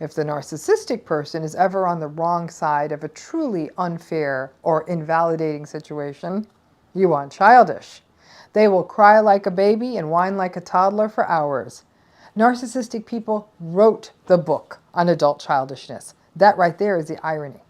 If the narcissistic person is ever on the wrong side of a truly unfair or invalidating situation, you want childish. They will cry like a baby and whine like a toddler for hours. Narcissistic people wrote the book on adult childishness. That right there is the irony.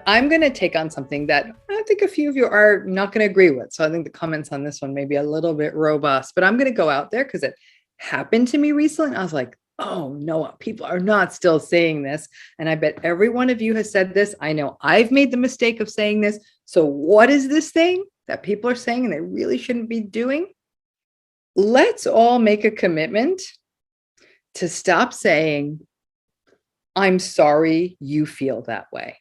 I'm going to take on something that I think a few of you are not going to agree with. So I think the comments on this one may be a little bit robust, but I'm going to go out there because it happened to me recently. I was like, oh no, people are not still saying this. And I bet every one of you has said this. I know I've made the mistake of saying this. So what is this thing that people are saying and they really shouldn't be doing? Let's all make a commitment to stop saying, I'm sorry you feel that way.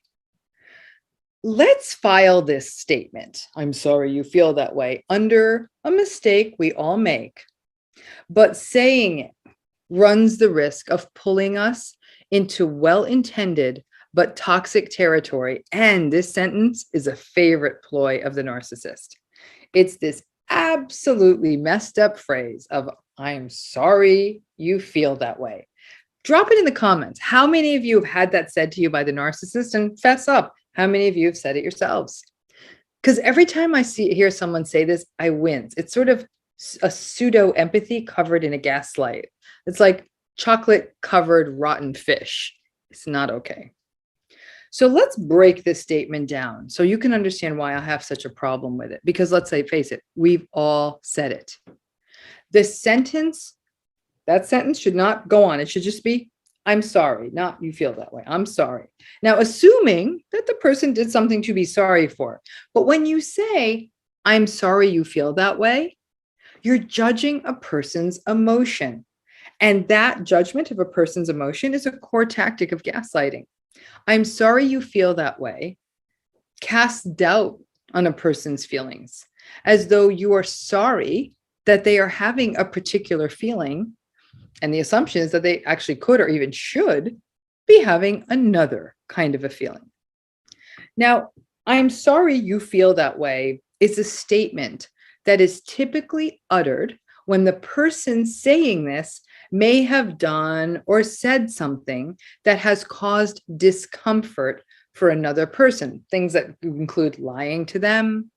Let's file this statement, I'm sorry you feel that way, under a mistake we all make. But saying it runs the risk of pulling us into well-intended but toxic territory. And this sentence is a favorite ploy of the narcissist. It's this absolutely messed up phrase of, I'm sorry you feel that way. Drop it in the comments. How many of you have had that said to you by the narcissist? And fess up. How many of you have said it yourselves? Because every time I hear someone say this, I wince. It's sort of a pseudo empathy covered in a gaslight. It's like chocolate covered rotten fish. It's not okay. So let's break this statement down so you can understand why I have such a problem with it. Because let's say, face it, we've all said it. This sentence, that sentence should not go on. It should just be, I'm sorry, not you feel that way. I'm sorry. Now, assuming that the person did something to be sorry for. But when you say, I'm sorry you feel that way, you're judging a person's emotion. And that judgment of a person's emotion is a core tactic of gaslighting. I'm sorry you feel that way casts doubt on a person's feelings, as though you are sorry that they are having a particular feeling. And the assumption is that they actually could or even should be having another kind of a feeling. Now, I'm sorry you feel that way is a statement that is typically uttered when the person saying this may have done or said something that has caused discomfort for another person. Things that include lying to them,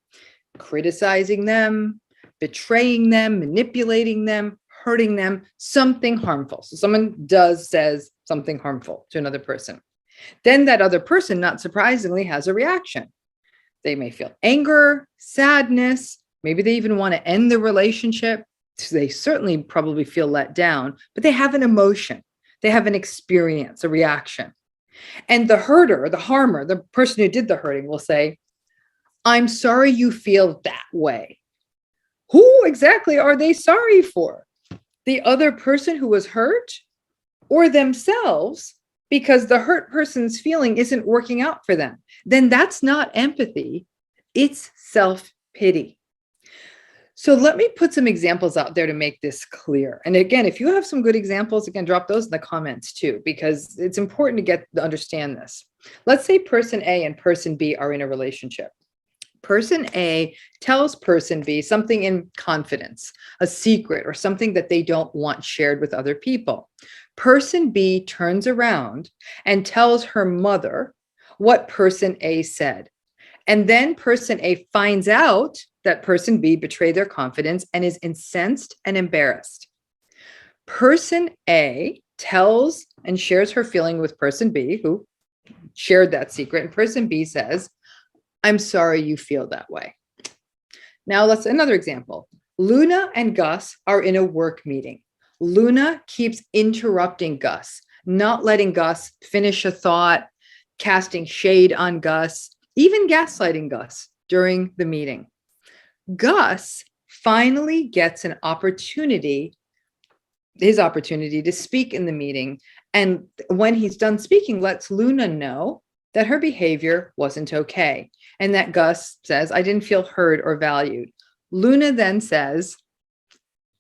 criticizing them, betraying them, manipulating them, hurting them, something harmful. So someone says something harmful to another person. Then that other person, not surprisingly, has a reaction. They may feel anger, sadness, maybe they even want to end the relationship. They certainly probably feel let down, but they have an emotion. They have an experience, a reaction. And the hurter, the harmer, the person who did the hurting will say, I'm sorry you feel that way. Who exactly are they sorry for? The other person who was hurt or themselves, because the hurt person's feeling isn't working out for them? Then that's not empathy, it's self-pity. So let me put some examples out there to make this clear. And again, if you have some good examples, again, drop those in the comments too, because it's important to understand this. Let's say person A and person B are in a relationship. Person A tells person B something in confidence, a secret, or something that they don't want shared with other people. Person B turns around and tells her mother what person A said. And then person A finds out that person B betrayed their confidence and is incensed and embarrassed. Person A tells and shares her feeling with person B, who shared that secret, and person B says, I'm sorry you feel that way. Now let's another example. Luna and Gus are in a work meeting. Luna keeps interrupting Gus, not letting Gus finish a thought, casting shade on Gus, even gaslighting Gus during the meeting. Gus finally gets his opportunity to speak in the meeting. And when he's done speaking, lets Luna know that her behavior wasn't okay. And that Gus says, I didn't feel heard or valued. Luna then says,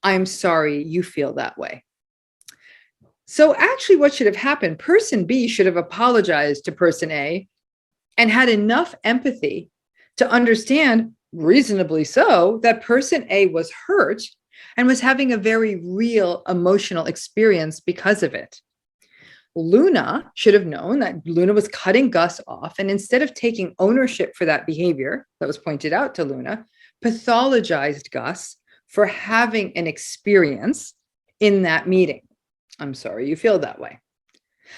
I'm sorry you feel that way. So actually what should have happened, person B should have apologized to person A and had enough empathy to understand reasonably so, that person A was hurt and was having a very real emotional experience because of it. Luna should have known that Luna was cutting Gus off, and instead of taking ownership for that behavior that was pointed out to Luna, pathologized Gus for having an experience in that meeting. I'm sorry you feel that way.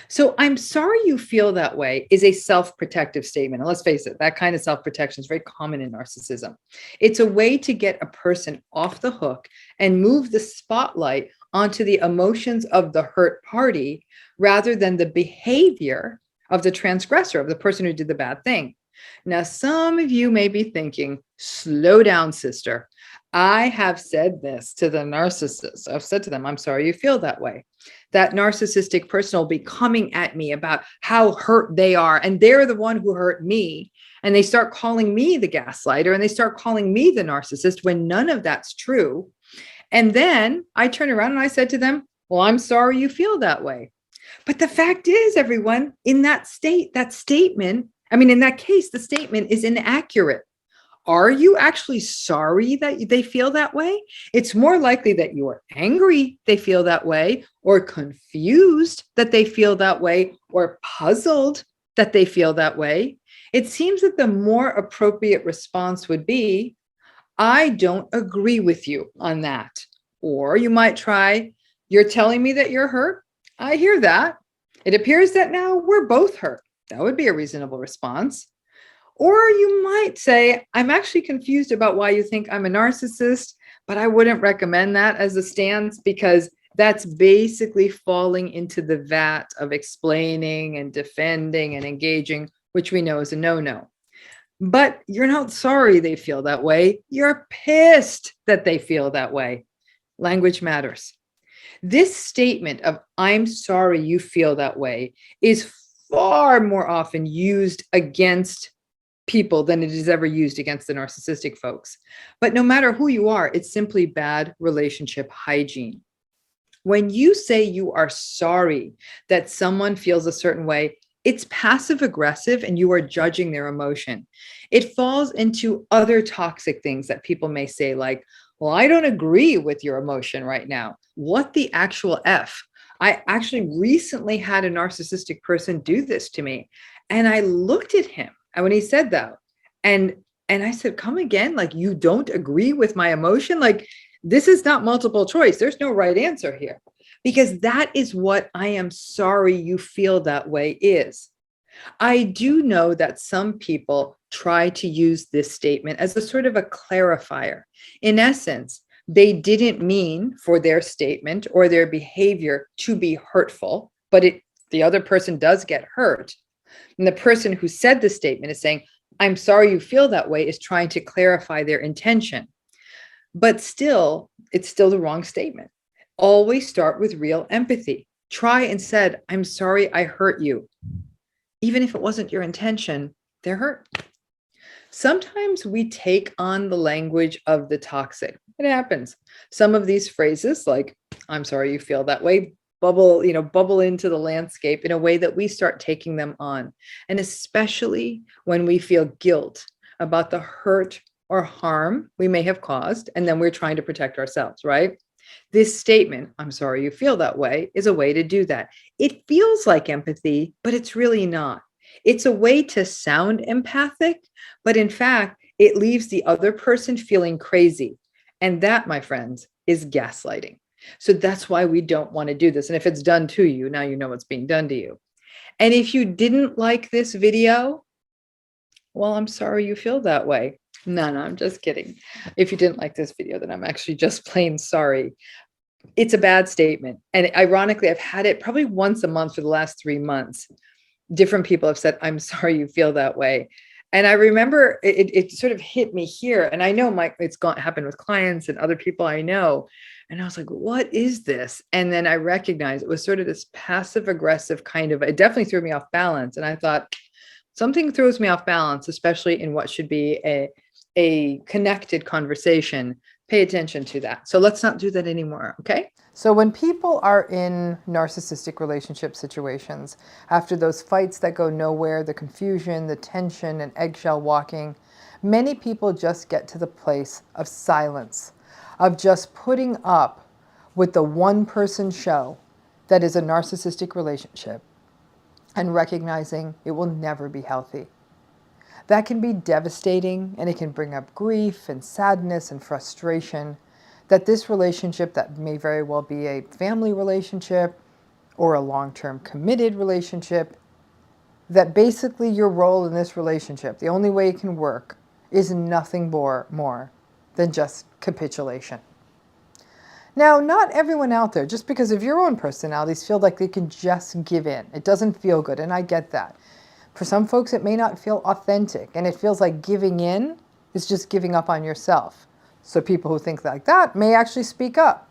So I'm sorry you feel that way is a self-protective statement. And let's face it, that kind of self-protection is very common in narcissism. It's a way to get a person off the hook and move the spotlight onto the emotions of the hurt party rather than the behavior of the transgressor, of the person who did the bad thing. Now, some of you may be thinking, slow down, sister. I have said this to the narcissists. I've said to them, I'm sorry you feel that way. That narcissistic person will be coming at me about how hurt they are, and they're the one who hurt me. And they start calling me the gaslighter, and they start calling me the narcissist when none of that's true. And then I turn around and I said to them, well, I'm sorry you feel that way. But the fact is, everyone, in that statement, in that case, the statement is inaccurate. Are you actually sorry that they feel that way? It's more likely that you are angry they feel that way, or confused that they feel that way, or puzzled that they feel that way. It seems that the more appropriate response would be, I don't agree with you on that. Or you might try, you're telling me that you're hurt? I hear that. It appears that now we're both hurt. That would be a reasonable response. Or you might say, I'm actually confused about why you think I'm a narcissist, but I wouldn't recommend that as a stance, because that's basically falling into the vat of explaining and defending and engaging, which we know is a no-no. But you're not sorry they feel that way. You're pissed that they feel that way. Language matters. This statement of, I'm sorry you feel that way, is far more often used against people than it is ever used against the narcissistic folks. But no matter who you are, it's simply bad relationship hygiene. When you say you are sorry that someone feels a certain way, it's passive aggressive and you are judging their emotion. It falls into other toxic things that people may say, like, well, I don't agree with your emotion right now. What the actual F? I actually recently had a narcissistic person do this to me. And I looked at him when he said that. And I said, come again? Like, you don't agree with my emotion? Like, this is not multiple choice. There's no right answer here. Because that is what I am sorry you feel that way is. I do know that some people try to use this statement as a sort of a clarifier. In essence, they didn't mean for their statement or their behavior to be hurtful, but the other person does get hurt. And the person who said the statement is saying, I'm sorry you feel that way, is trying to clarify their intention. But still, it's still the wrong statement. Always start with real empathy. Try and said, I'm sorry I hurt you. Even if it wasn't your intention, they're hurt. Sometimes we take on the language of the toxic. It happens. Some of these phrases, like, I'm sorry you feel that way, bubble into the landscape in a way that we start taking them on. And especially when we feel guilt about the hurt or harm we may have caused, and then we're trying to protect ourselves, right? This statement, I'm sorry you feel that way, is a way to do that. It feels like empathy, but it's really not. It's a way to sound empathic, but in fact, it leaves the other person feeling crazy. And that, my friends, is gaslighting. So that's why we don't want to do this. And if it's done to you, now you know what's being done to you. And if you didn't like this video, well, I'm sorry you feel that way. No, I'm just kidding. If you didn't like this video, then I'm actually just plain sorry. It's a bad statement. And ironically, I've had it probably once a month for the last 3 months. Different people have said, I'm sorry you feel that way. And I remember it sort of hit me here. And I know it's happened with clients and other people I know. And I was like, what is this? And then I recognized it was sort of this passive aggressive kind of, it definitely threw me off balance. And I thought, something throws me off balance, especially in what should be a connected conversation. Pay attention to that. So let's not do that anymore, okay? So when people are in narcissistic relationship situations, after those fights that go nowhere, the confusion, the tension, and eggshell walking, Many people just get to the place of silence, of just putting up with the one-person show that is a narcissistic relationship and recognizing it will never be healthy. That can be devastating, and it can bring up grief and sadness and frustration that this relationship, that may very well be a family relationship or a long-term committed relationship, that basically your role in this relationship, the only way it can work, is nothing more than just capitulation. Now, not everyone out there, just because of your own personalities, feel like they can just give in. It doesn't feel good, and I get that. For some folks, it may not feel authentic, and it feels like giving in is just giving up on yourself. So people who think like that may actually speak up.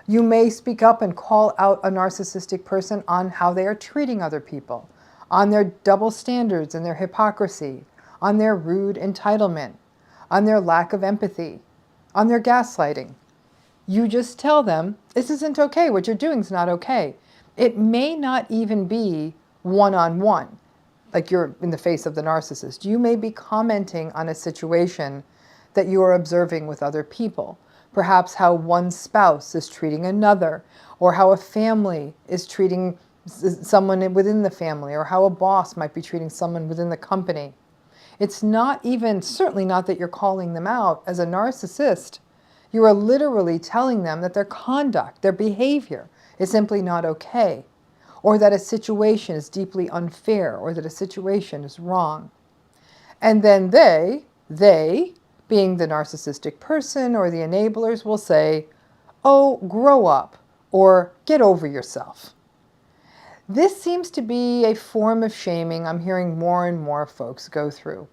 You may speak up and call out a narcissistic person on how they are treating other people, on their double standards and their hypocrisy, on their rude entitlement, on their lack of empathy, on their gaslighting. You just tell them, this isn't okay, what you're doing is not okay. It may not even be one-on-one, like you're in the face of the narcissist. You may be commenting on a situation that you are observing with other people. Perhaps how one spouse is treating another, or how a family is treating someone within the family, or how a boss might be treating someone within the company. It's not even, certainly not that you're calling them out as a narcissist. You are literally telling them that their conduct, their behavior is simply not okay, or that a situation is deeply unfair, or that a situation is wrong. And then they, being the narcissistic person or the enablers, will say, oh, grow up, or get over yourself. This seems to be a form of shaming I'm hearing more and more folks go through.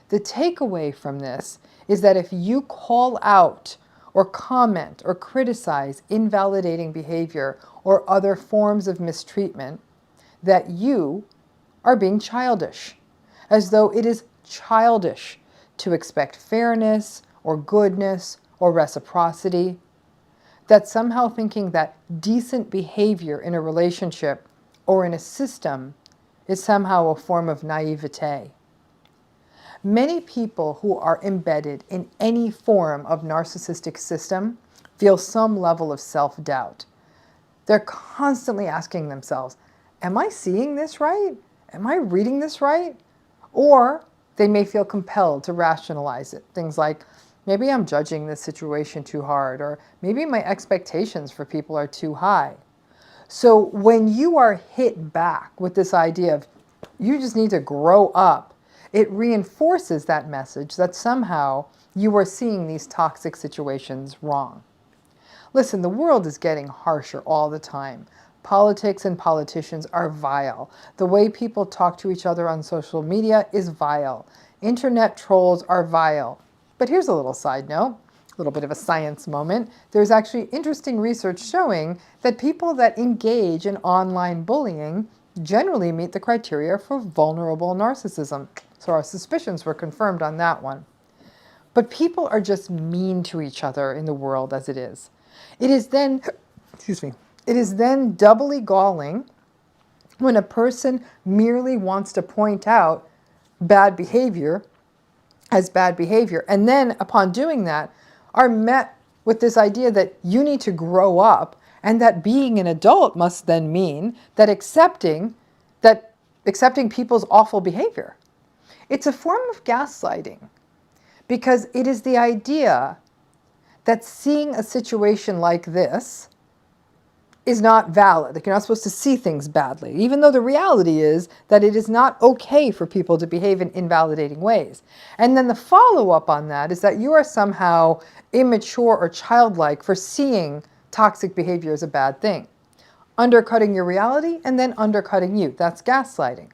The takeaway from this is that if you call out or comment or criticize invalidating behavior or other forms of mistreatment, that you are being childish, as though it is childish to expect fairness or goodness or reciprocity, that somehow thinking that decent behavior in a relationship or in a system is somehow a form of naivete. Many people who are embedded in any form of narcissistic system feel some level of self-doubt. They're constantly asking themselves, am I seeing this right? Am I reading this right? Or they may feel compelled to rationalize it. Things like, maybe I'm judging this situation too hard, or maybe my expectations for people are too high. So when you are hit back with this idea of, you just need to grow up, it reinforces that message that somehow you are seeing these toxic situations wrong. Listen, the world is getting harsher all the time. Politics and politicians are vile. The way people talk to each other on social media is vile. Internet trolls are vile. But here's a little side note, a little bit of a science moment. There's actually interesting research showing that people that engage in online bullying generally meet the criteria for vulnerable narcissism. So our suspicions were confirmed on that one. But people are just mean to each other in the world as it is. It is then, it is then doubly galling when a person merely wants to point out bad behavior as bad behavior, and then upon doing that are met with this idea that you need to grow up, and that being an adult must then mean that accepting people's awful behavior. It's a form of gaslighting, because it is the idea that seeing a situation like this is not valid. Like, you're not supposed to see things badly, even though the reality is that it is not okay for people to behave in invalidating ways. And then the follow-up on that is that you are somehow immature or childlike for seeing toxic behavior as a bad thing, undercutting your reality and then undercutting you. That's gaslighting.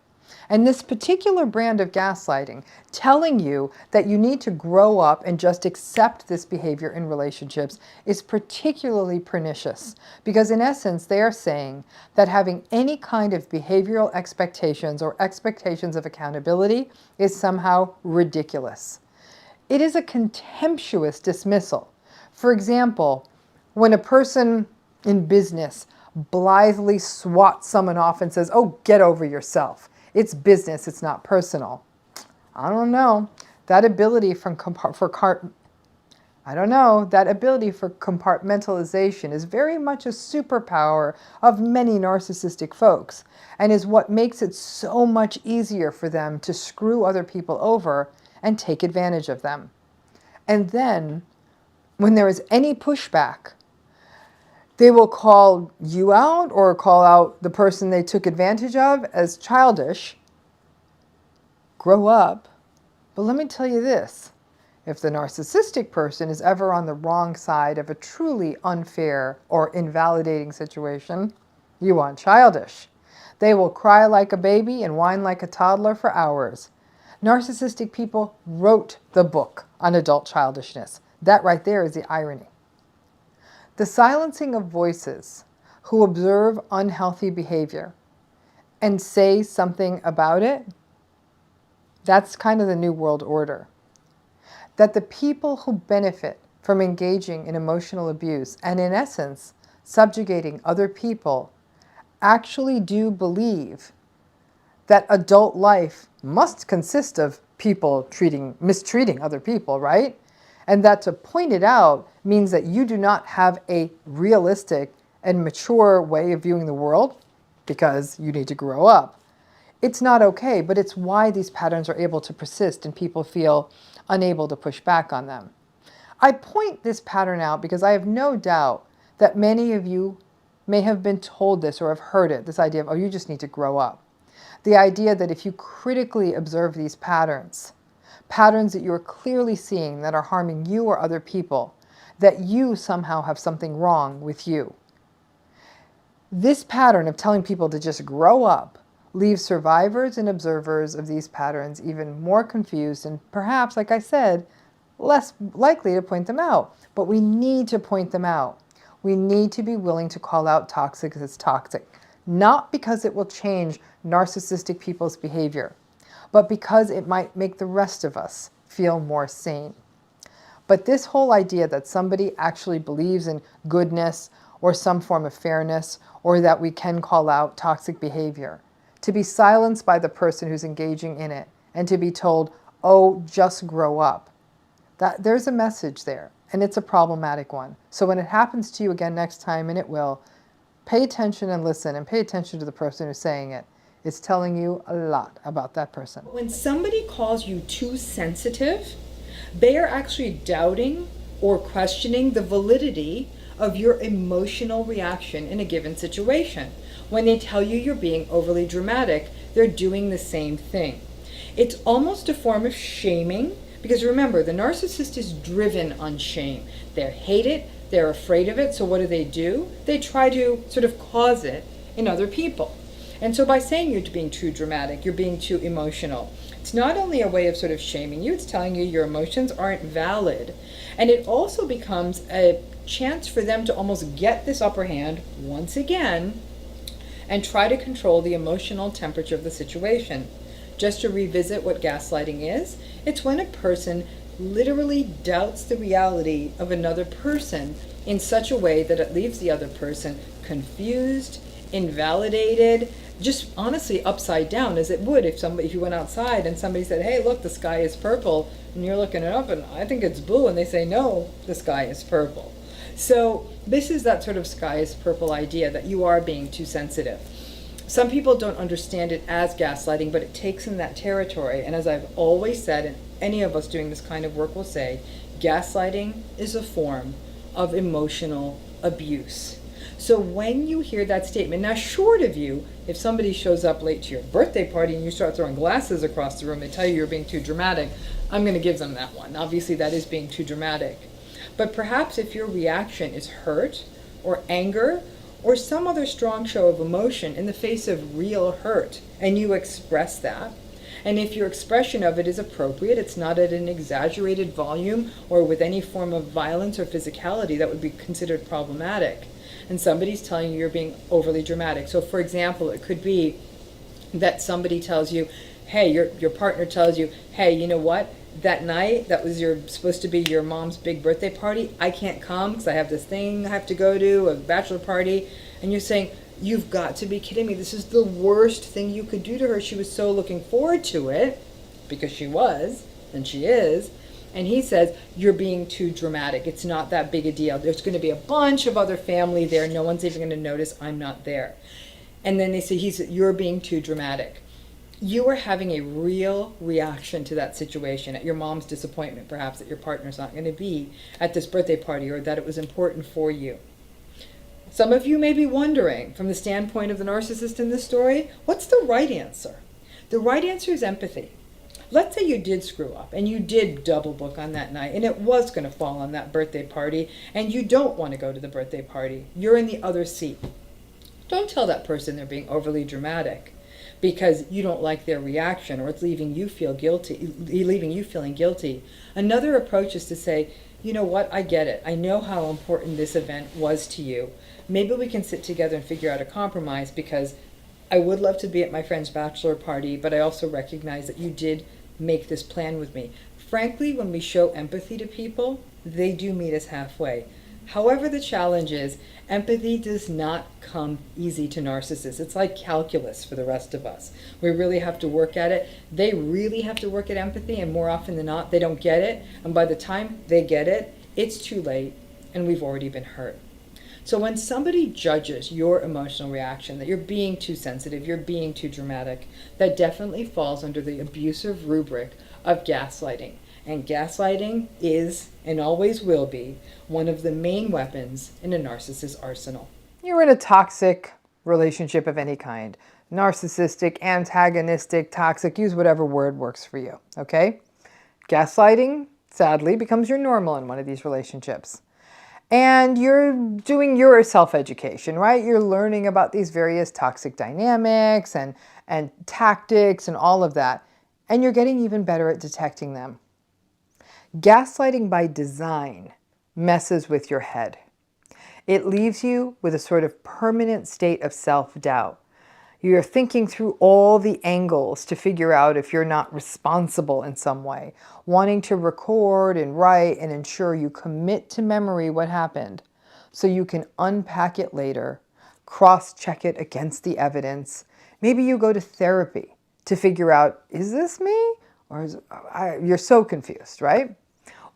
And this particular brand of gaslighting, telling you that you need to grow up and just accept this behavior in relationships, is particularly pernicious, because in essence they are saying that having any kind of behavioral expectations or expectations of accountability is somehow ridiculous. It is a contemptuous dismissal. For example, when a person in business blithely swats someone off and says, oh, get over yourself. It's business, it's not personal. I don't know. That ability that ability for compartmentalization is very much a superpower of many narcissistic folks, and is what makes it so much easier for them to screw other people over and take advantage of them. And then, when there is any pushback, they will call you out or call out the person they took advantage of as childish. Grow up. But let me tell you this. If the narcissistic person is ever on the wrong side of a truly unfair or invalidating situation, you aren't childish. They will cry like a baby and whine like a toddler for hours. Narcissistic people wrote the book on adult childishness. That right there is the irony. The silencing of voices who observe unhealthy behavior and say something about it, that's kind of the New World Order. That the people who benefit from engaging in emotional abuse and, in essence, subjugating other people actually do believe that adult life must consist of people mistreating other people, right? And that to point it out means that you do not have a realistic and mature way of viewing the world because you need to grow up. It's not okay, but it's why these patterns are able to persist and people feel unable to push back on them. I point this pattern out because I have no doubt that many of you may have been told this or have heard it, this idea of, oh, you just need to grow up. The idea that if you critically observe these patterns that you are clearly seeing that are harming you or other people, that you somehow have something wrong with you. This pattern of telling people to just grow up leaves survivors and observers of these patterns even more confused and perhaps, like I said, less likely to point them out. But we need to point them out. We need to be willing to call out toxic as toxic, not because it will change narcissistic people's behavior, but because it might make the rest of us feel more sane. But this whole idea that somebody actually believes in goodness or some form of fairness, or that we can call out toxic behavior, to be silenced by the person who's engaging in it, and to be told, oh, just grow up, there's a message there, and it's a problematic one. So when it happens to you again next time, and it will, pay attention and listen, and pay attention to the person who's saying it. It's telling you a lot about that person. When somebody calls you too sensitive, they are actually doubting or questioning the validity of your emotional reaction in a given situation. When they tell you you're being overly dramatic, they're doing the same thing. It's almost a form of shaming, because remember, the narcissist is driven on shame. They hate it, they're afraid of it, so what do? They try to sort of cause it in other people. And so by saying you're being too dramatic, you're being too emotional, it's not only a way of sort of shaming you, it's telling you your emotions aren't valid. And it also becomes a chance for them to almost get this upper hand once again and try to control the emotional temperature of the situation. Just to revisit what gaslighting is, it's when a person literally doubts the reality of another person in such a way that it leaves the other person confused, invalidated, just honestly upside down, as it would if you went outside and somebody said, hey, look, the sky is purple, and you're looking it up and I think it's blue, and they say, no, the sky is purple. So this is that sort of sky is purple idea that you are being too sensitive. Some people don't understand it as gaslighting, but it takes in that territory. And as I've always said, and any of us doing this kind of work will say, gaslighting is a form of emotional abuse. So when you hear that statement, now short of you, if somebody shows up late to your birthday party and you start throwing glasses across the room, they tell you you're being too dramatic, I'm going to give them that one. Obviously that is being too dramatic. But perhaps if your reaction is hurt or anger or some other strong show of emotion in the face of real hurt, and you express that, and if your expression of it is appropriate, it's not at an exaggerated volume or with any form of violence or physicality that would be considered problematic, and somebody's telling you you're being overly dramatic. So for example, it could be that somebody tells you, hey, your partner tells you, hey, you know what? That night, that was supposed to be your mom's big birthday party. I can't come because I have this thing I have to go to, a bachelor party. And you're saying, you've got to be kidding me. This is the worst thing you could do to her. She was so looking forward to it, because she was, than she is. And he says, you're being too dramatic. It's not that big a deal. There's going to be a bunch of other family there. No one's even going to notice I'm not there. And then they say, you're being too dramatic. You are having a real reaction to that situation, at your mom's disappointment, perhaps, that your partner's not going to be at this birthday party, or that it was important for you. Some of you may be wondering, from the standpoint of the narcissist in this story, what's the right answer? The right answer is empathy. Let's say you did screw up and you did double book on that night and it was going to fall on that birthday party and you don't want to go to the birthday party. You're in the other seat. Don't tell that person they're being overly dramatic because you don't like their reaction, or it's leaving you feeling guilty. Another approach is to say, you know what, I get it. I know how important this event was to you. Maybe we can sit together and figure out a compromise, because I would love to be at my friend's bachelor party, but I also recognize that you did make this plan with me. Frankly, when we show empathy to people, they do meet us halfway. However, the challenge is, empathy does not come easy to narcissists. It's like calculus for the rest of us. We really have to work at it. They really have to work at empathy, and more often than not, they don't get it. And by the time they get it, it's too late, and we've already been hurt. So when somebody judges your emotional reaction, that you're being too sensitive, you're being too dramatic, that definitely falls under the abusive rubric of gaslighting. And gaslighting is, and always will be, one of the main weapons in a narcissist's arsenal. You're in a toxic relationship of any kind. Narcissistic, antagonistic, toxic, use whatever word works for you, okay? Gaslighting, sadly, becomes your normal in one of these relationships. And you're doing your self-education, right? You're learning about these various toxic dynamics and tactics and all of that. And you're getting even better at detecting them. Gaslighting by design messes with your head. It leaves you with a sort of permanent state of self-doubt. You're thinking through all the angles to figure out if you're not responsible in some way, wanting to record and write and ensure you commit to memory what happened so you can unpack it later, cross-check it against the evidence. Maybe you go to therapy to figure out, is this me? Or you're so confused, right?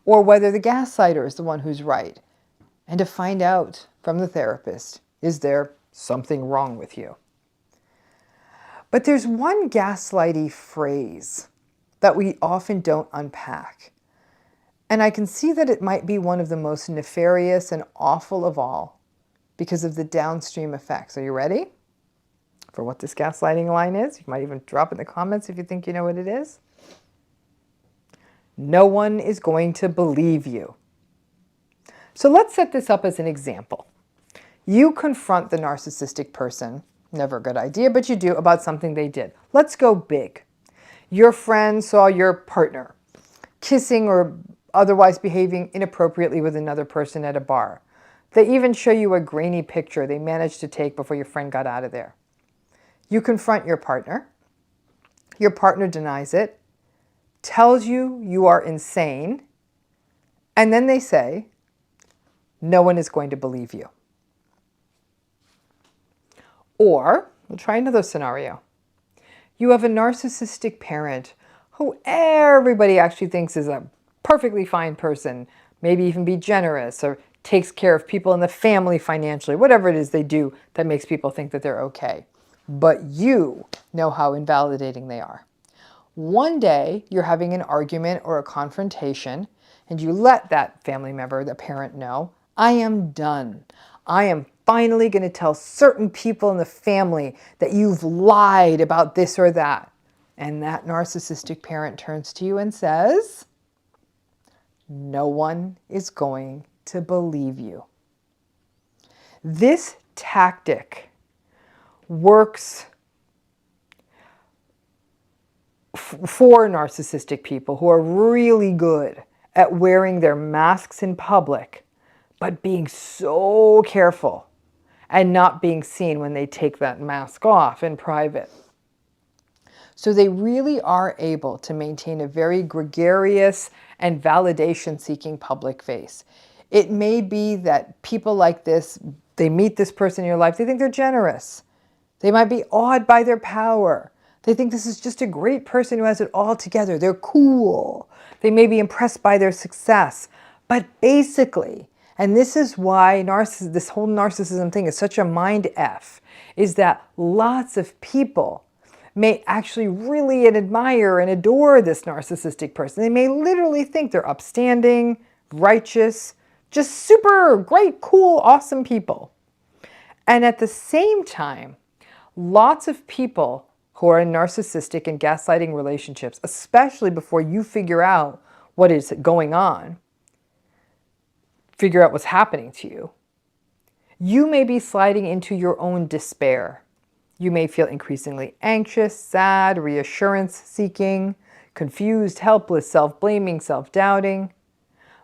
Or whether the gaslighter is the one who's right. And to find out from the therapist, is there something wrong with you? But there's one gaslighty phrase that we often don't unpack. And I can see that it might be one of the most nefarious and awful of all because of the downstream effects. Are you ready for what this gaslighting line is? You might even drop it in the comments if you think you know what it is. No one is going to believe you. So let's set this up as an example. You confront the narcissistic person, never a good idea, but you do, about something they did. Let's go big. Your friend saw your partner kissing or otherwise behaving inappropriately with another person at a bar. They even show you a grainy picture they managed to take before your friend got out of there. You confront your partner. Your partner denies it, tells you you are insane, and then they say, no one is going to believe you. Or, we'll try another scenario. You have a narcissistic parent who everybody actually thinks is a perfectly fine person, maybe even be generous or takes care of people in the family financially, whatever it is they do that makes people think that they're okay. But you know how invalidating they are. One day, you're having an argument or a confrontation, and you let that family member, the parent, know, I am done. I am finally going to tell certain people in the family that you've lied about this or that. And that narcissistic parent turns to you and says, no one is going to believe you. This tactic works for narcissistic people who are really good at wearing their masks in public, but being so careful and not being seen when they take that mask off in private. So they really are able to maintain a very gregarious and validation-seeking public face. It may be that people like this, they meet this person in your life, they think they're generous. They might be awed by their power. They think this is just a great person who has it all together. They're cool. They may be impressed by their success. But basically, and this is why this whole narcissism thing is such a mind F, is that lots of people may actually really admire and adore this narcissistic person. They may literally think they're upstanding, righteous, just super great, cool, awesome people. And at the same time, lots of people who are in narcissistic and gaslighting relationships, especially before you figure out what is going on, figure out what's happening to you, you may be sliding into your own despair. You may feel increasingly anxious, sad, reassurance seeking, confused, helpless, self-blaming, self-doubting.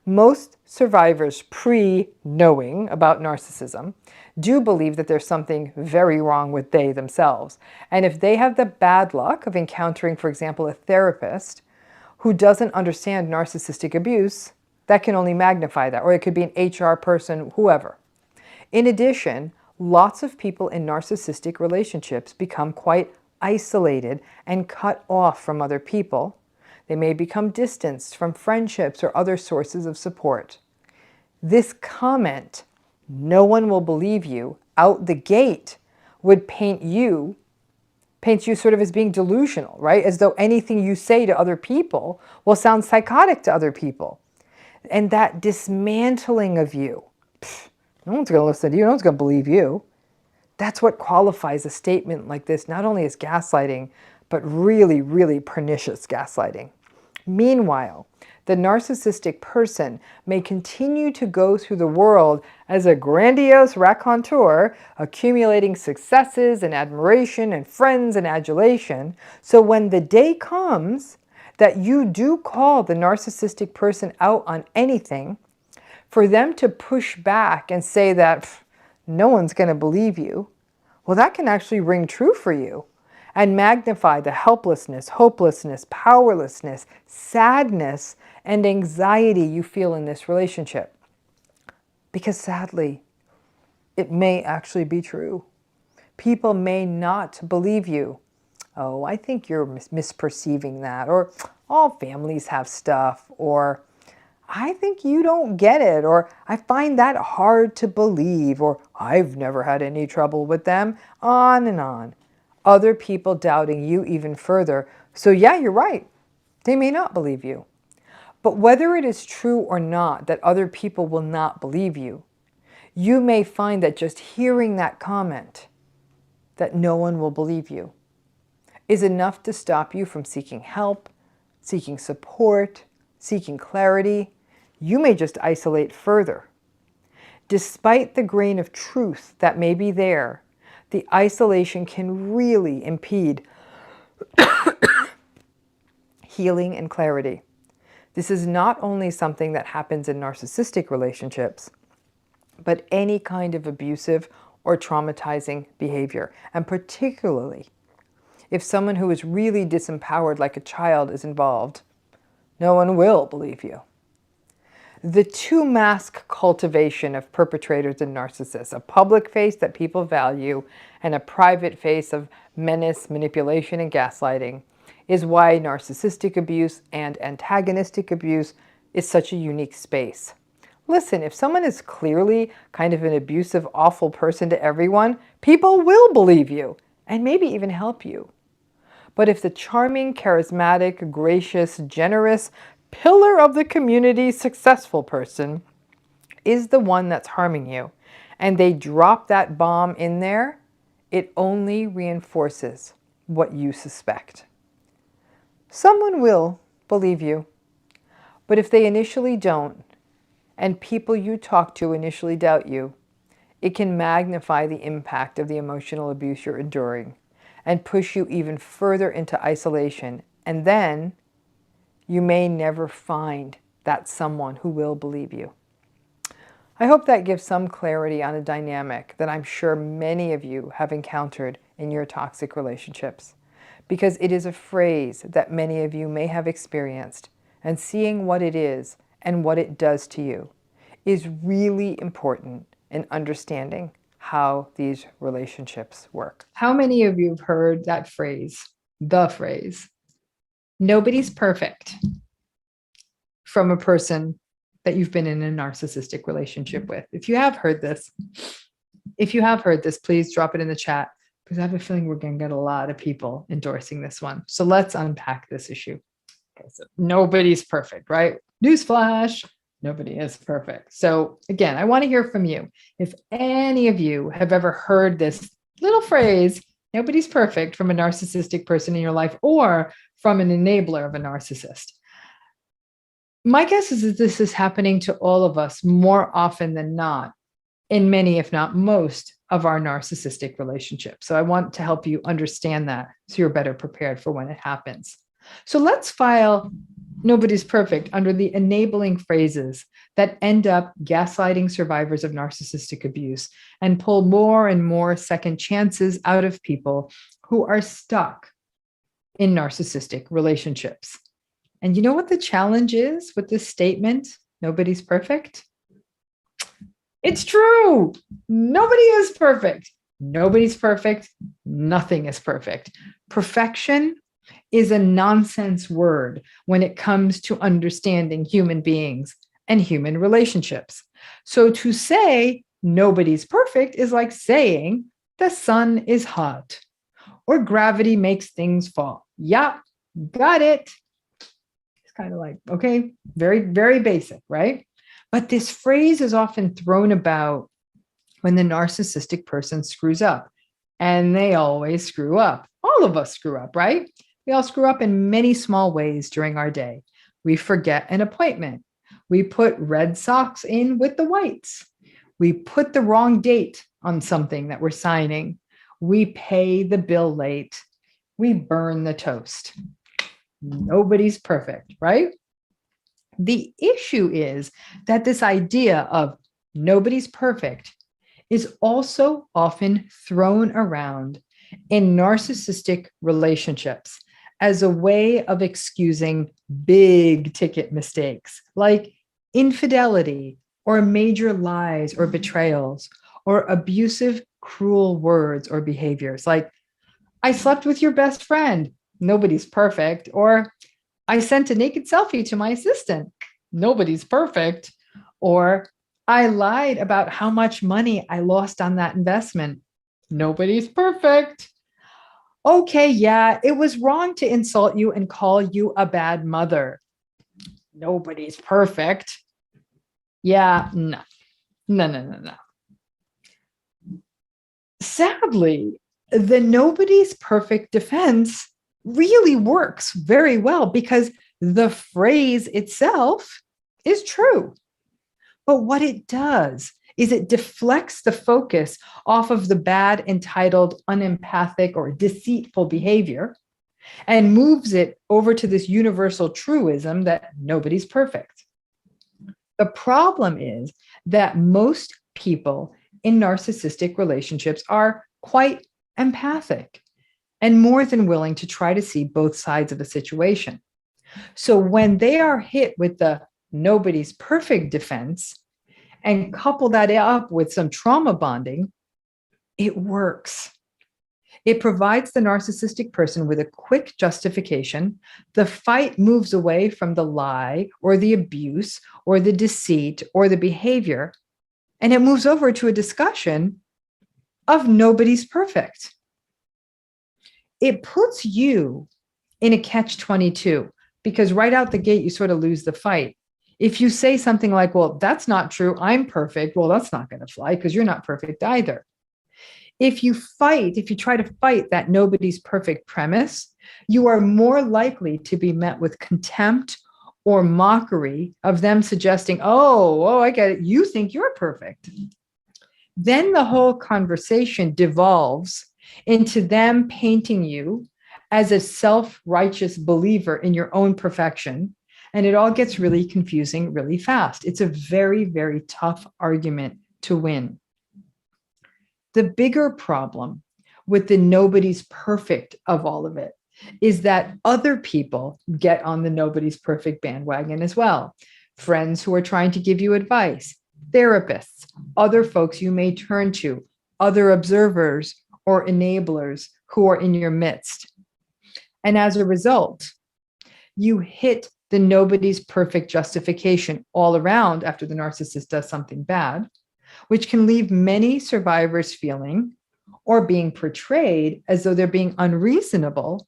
Most survivors pre-knowing about narcissism do believe that there's something very wrong with they themselves. And if they have the bad luck of encountering, for example, a therapist who doesn't understand narcissistic abuse, that can only magnify that. Or it could be an HR person, whoever. In addition, lots of people in narcissistic relationships become quite isolated and cut off from other people. They may become distanced from friendships or other sources of support. This comment, "no one will believe you," out the gate would paint you sort of as being delusional, right? As though anything you say to other people will sound psychotic to other people. And that dismantling of you, no one's going to listen to you, no one's going to believe you. That's what qualifies a statement like this, not only as gaslighting, but really, really pernicious gaslighting. Meanwhile, the narcissistic person may continue to go through the world as a grandiose raconteur, accumulating successes and admiration and friends and adulation. So when the day comes that you do call the narcissistic person out on anything, for them to push back and say that no one's going to believe you, well, that can actually ring true for you and magnify the helplessness, hopelessness, powerlessness, sadness, and anxiety you feel in this relationship. Because sadly, it may actually be true. People may not believe you. "Oh, I think you're misperceiving that," or "all families have stuff," or "I think you don't get it," or "I find that hard to believe," or "I've never had any trouble with them," on and on. Other people doubting you even further. So yeah, you're right. They may not believe you. But whether it is true or not that other people will not believe you, you may find that just hearing that comment, that no one will believe you, is enough to stop you from seeking help, seeking support, seeking clarity. You may just isolate further. Despite the grain of truth that may be there, the isolation can really impede healing and clarity. This is not only something that happens in narcissistic relationships, but any kind of abusive or traumatizing behavior, and particularly if someone who is really disempowered like a child is involved, no one will believe you. The two-mask cultivation of perpetrators and narcissists, a public face that people value and a private face of menace, manipulation, and gaslighting, is why narcissistic abuse and antagonistic abuse is such a unique space. Listen, if someone is clearly kind of an abusive, awful person to everyone, people will believe you and maybe even help you. But if the charming, charismatic, gracious, generous, pillar of the community, successful person is the one that's harming you, and they drop that bomb in there, it only reinforces what you suspect. Someone will believe you, but if they initially don't, and people you talk to initially doubt you, it can magnify the impact of the emotional abuse you're enduring and push you even further into isolation, and then you may never find that someone who will believe you. I hope that gives some clarity on a dynamic that I'm sure many of you have encountered in your toxic relationships, because it is a phrase that many of you may have experienced, and seeing what it is and what it does to you is really important in understanding how these relationships work. How many of you have heard that phrase, the phrase, "nobody's perfect"? from a person that you've been in a narcissistic relationship with. If you have heard this, please drop it in the chat, because I have a feeling we're going to get a lot of people endorsing this one. So let's unpack this issue. Okay, so nobody's perfect, right? Newsflash, nobody is perfect. So again, I want to hear from you. If any of you have ever heard this little phrase, nobody's perfect, from a narcissistic person in your life or from an enabler of a narcissist. My guess is that this is happening to all of us more often than not in many, if not most, of our narcissistic relationships. So I want to help you understand that so you're better prepared for when it happens. So let's file nobody's perfect under the enabling phrases that end up gaslighting survivors of narcissistic abuse and pull more and more second chances out of people who are stuck in narcissistic relationships. And you know what the challenge is with this statement, nobody's perfect? It's true. Nobody is perfect. Nobody's perfect. Nothing is perfect. Perfection is a nonsense word when it comes to understanding human beings and human relationships. So to say nobody's perfect is like saying the sun is hot or gravity makes things fall. Yeah, got it. It's kind of like, okay, very, very basic, right? But this phrase is often thrown about when the narcissistic person screws up, and they always screw up. All of us screw up, right? We all screw up in many small ways during our day. We forget an appointment. We put red socks in with the whites. We put the wrong date on something that we're signing. We pay the bill late. We burn the toast. Nobody's perfect, right? The issue is that this idea of nobody's perfect is also often thrown around in narcissistic relationships as a way of excusing big ticket mistakes like infidelity or major lies or betrayals or abusive, cruel words or behaviors like, I slept with your best friend, nobody's perfect, or I sent a naked selfie to my assistant, nobody's perfect, or I lied about how much money I lost on that investment, nobody's perfect. Okay, yeah, it was wrong to insult you and call you a bad mother. Nobody's perfect. Yeah, no. Sadly, the nobody's perfect defense really works very well because the phrase itself is true. But what it does is it deflects the focus off of the bad, entitled, unempathic, or deceitful behavior and moves it over to this universal truism that nobody's perfect. The problem is that most people in narcissistic relationships are quite empathic and more than willing to try to see both sides of a situation. So when they are hit with the nobody's perfect defense and couple that up with some trauma bonding, it works. It provides the narcissistic person with a quick justification. The fight moves away from the lie or the abuse or the deceit or the behavior, and it moves over to a discussion of nobody's perfect. It puts you in a catch-22 because right out the gate, you sort of lose the fight. If you say something like, well, that's not true, I'm perfect, well, that's not going to fly because you're not perfect either. If you try to fight that nobody's perfect premise, you are more likely to be met with contempt or mockery of them suggesting, oh, I get it, you think you're perfect. Then the whole conversation devolves into them painting you as a self-righteous believer in your own perfection. And it all gets really confusing really fast. It's a very, very tough argument to win. The bigger problem with the nobody's perfect of all of it is that other people get on the nobody's perfect bandwagon as well. Friends who are trying to give you advice, therapists, other folks you may turn to, other observers or enablers who are in your midst. And as a result, you hit the nobody's perfect justification all around after the narcissist does something bad, which can leave many survivors feeling or being portrayed as though they're being unreasonable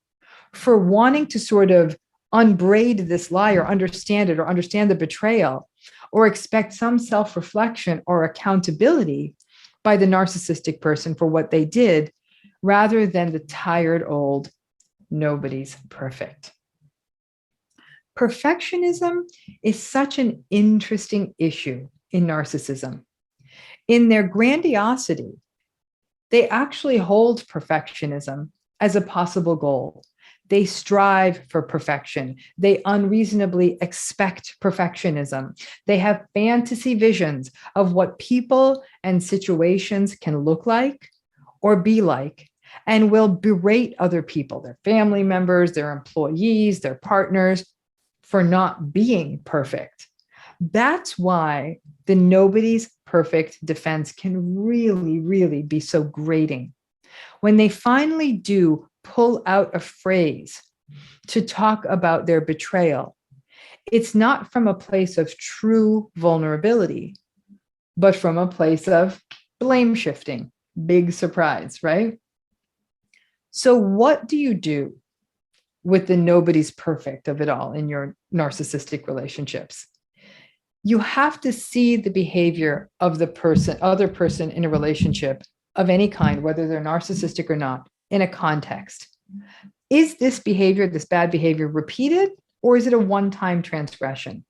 for wanting to sort of unbraid this lie or understand it or understand the betrayal or expect some self-reflection or accountability by the narcissistic person for what they did, rather than the tired old nobody's perfect. Perfectionism is such an interesting issue in narcissism. In their grandiosity, they actually hold perfectionism as a possible goal. They strive for perfection. They unreasonably expect perfectionism. They have fantasy visions of what people and situations can look like or be like, and will berate other people, their family members, their employees, their partners, for not being perfect. That's why the nobody's perfect defense can really, really be so grating. When they finally do pull out a phrase to talk about their betrayal, it's not from a place of true vulnerability, but from a place of blame shifting. Big surprise, right? So what do you do with the nobody's perfect of it all in your narcissistic relationships? You have to see the behavior of the other person in a relationship of any kind, whether they're narcissistic or not, in a context. Is this behavior, this bad behavior, repeated, or is it a one-time transgression?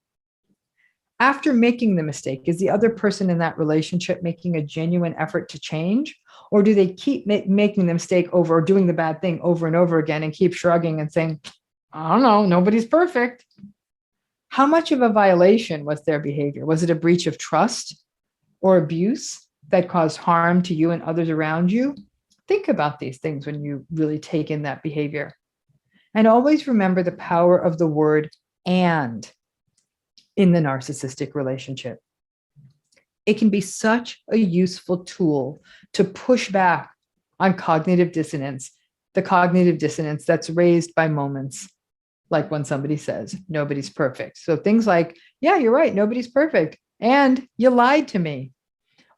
After making the mistake, is the other person in that relationship making a genuine effort to change? Or do they keep making the mistake over, or doing the bad thing over and over again, and keep shrugging and saying, I don't know, nobody's perfect? How much of a violation was their behavior? Was it a breach of trust or abuse that caused harm to you and others around you? Think about these things when you really take in that behavior. And always remember the power of the word "and" in the narcissistic relationship. It can be such a useful tool to push back on cognitive dissonance, the cognitive dissonance that's raised by moments like when somebody says, nobody's perfect. So things like, yeah, you're right, nobody's perfect, and you lied to me.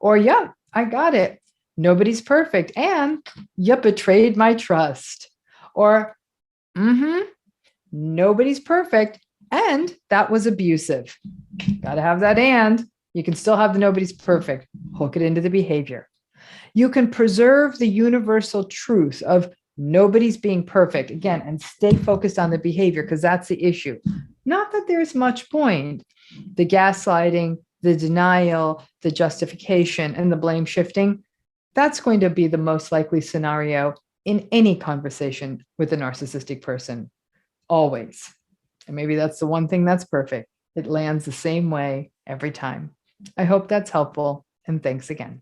Or, yeah, I got it, nobody's perfect, and you betrayed my trust. Or, nobody's perfect, and that was abusive. Got to have that and. You can still have the nobody's perfect. Hook it into the behavior. You can preserve the universal truth of nobody's being perfect, again, and stay focused on the behavior, because that's the issue. Not that there's much point. The gaslighting, the denial, the justification, and the blame shifting, that's going to be the most likely scenario in any conversation with a narcissistic person, always. And maybe that's the one thing that's perfect. It lands the same way every time. I hope that's helpful, and thanks again.